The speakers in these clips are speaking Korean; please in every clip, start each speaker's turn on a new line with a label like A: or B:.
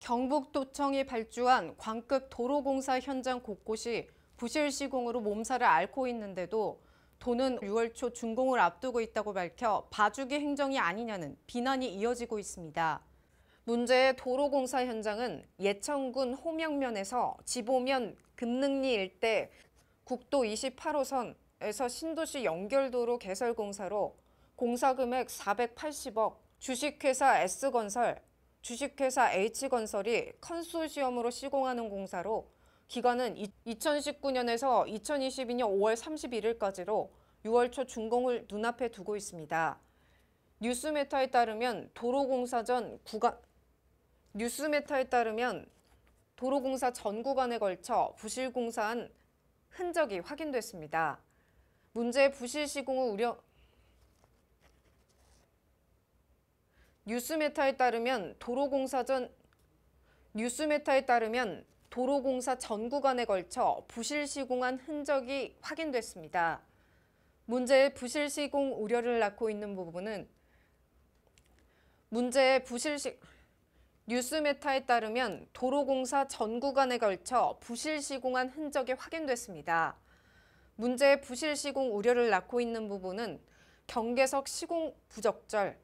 A: 경북도청이 발주한 광급 도로공사 현장 곳곳이 부실 시공으로 몸살을 앓고 있는데도 도는 6월 초 준공을 앞두고 있다고 밝혀 봐주기 행정이 아니냐는 비난이 이어지고 있습니다. 문제의 도로공사 현장은 예천군 호명면에서 지보면 금능리 일대 국도 28호선에서 신도시 연결도로 개설 공사로 공사 금액 480억, 주식회사 S건설, 주식회사 H건설이 컨소시엄으로 시공하는 공사로 기간은 2019년에서 2022년 5월 31일까지로 6월 초 준공을 눈앞에 두고 있습니다. 뉴스메타에 따르면 도로공사 전 구간에 걸쳐 부실 공사한 흔적이 확인됐습니다. 문제의 부실 시공을 뉴스메타에 따르면 도로공사 전 구간에 걸쳐 부실 시공한 흔적이 확인됐습니다. 문제의 부실 시공 우려를 낳고 있는 부분은 뉴스메타에 따르면 도로공사 전 구간에 걸쳐 부실 시공한 흔적이 확인됐습니다. 문제의 부실 시공 우려를 낳고 있는 부분은 경계석 시공 부적절,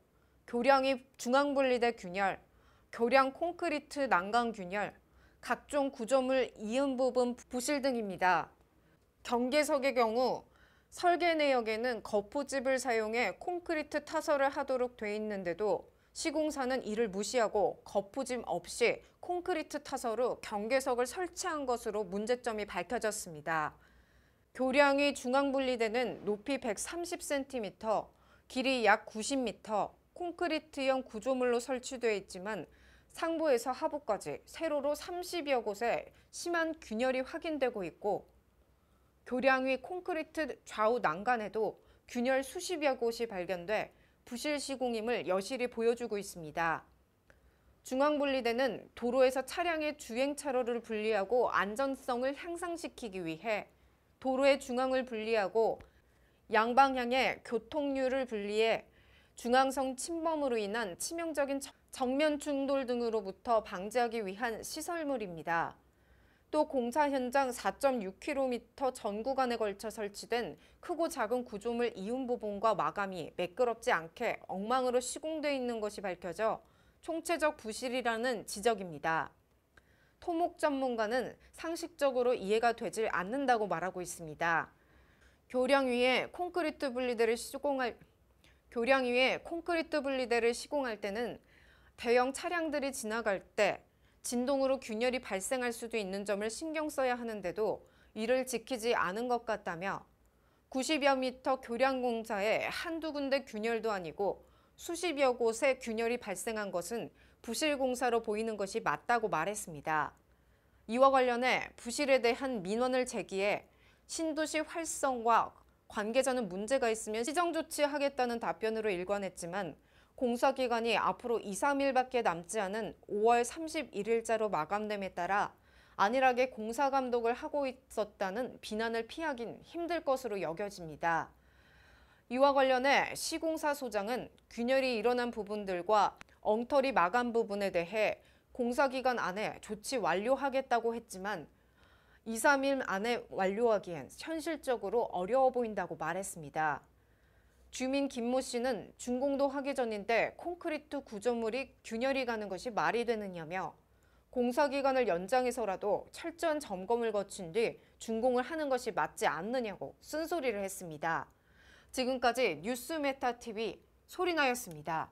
A: 교량이 중앙분리대 균열, 교량 콘크리트 난간 균열, 각종 구조물 이음 부분 부실 등입니다. 경계석의 경우 설계 내역에는 거푸집을 사용해 콘크리트 타설을 하도록 돼 있는데도 시공사는 이를 무시하고 거푸집 없이 콘크리트 타설로 경계석을 설치한 것으로 문제점이 밝혀졌습니다. 교량이 중앙분리대는 높이 130cm, 길이 약 90m, 콘크리트형 구조물로 설치되어 있지만 상부에서 하부까지 세로로 30여 곳에 심한 균열이 확인되고 있고 교량 위 콘크리트 좌우 난간에도 균열 수십여 곳이 발견돼 부실 시공임을 여실히 보여주고 있습니다. 중앙분리대는 도로에서 차량의 주행차로를 분리하고 안전성을 향상시키기 위해 도로의 중앙을 분리하고 양방향의 교통류를 분리해 중앙성 침범으로 인한 치명적인 정면 충돌 등으로부터 방지하기 위한 시설물입니다. 또 공사 현장 4.6km 전 구간에 걸쳐 설치된 크고 작은 구조물 이음 부분과 마감이 매끄럽지 않게 엉망으로 시공되어 있는 것이 밝혀져 총체적 부실이라는 지적입니다. 토목 전문가는 상식적으로 이해가 되질 않는다고 말하고 있습니다. 교량 위에 콘크리트 분리대를 시공할 때는 대형 차량들이 지나갈 때 진동으로 균열이 발생할 수도 있는 점을 신경 써야 하는데도 이를 지키지 않은 것 같다며 90여 미터 교량 공사에 한두 군데 균열도 아니고 수십여 곳에 균열이 발생한 것은 부실 공사로 보이는 것이 맞다고 말했습니다. 이와 관련해 부실에 대한 민원을 제기해 신도시 활성과 관계자는 문제가 있으면 시정조치하겠다는 답변으로 일관했지만 공사기간이 앞으로 2, 3일밖에 남지 않은 5월 31일자로 마감됨에 따라 안일하게 공사 감독을 하고 있었다는 비난을 피하긴 힘들 것으로 여겨집니다. 이와 관련해 시공사 소장은 균열이 일어난 부분들과 엉터리 마감 부분에 대해 공사기간 안에 조치 완료하겠다고 했지만 2, 3일 안에 완료하기엔 현실적으로 어려워 보인다고 말했습니다. 주민 김모 씨는 준공도 하기 전인데 콘크리트 구조물이 균열이 가는 것이 말이 되느냐며 공사기간을 연장해서라도 철저한 점검을 거친 뒤 준공을 하는 것이 맞지 않느냐고 쓴소리를 했습니다. 지금까지 뉴스메타TV 소리나였습니다.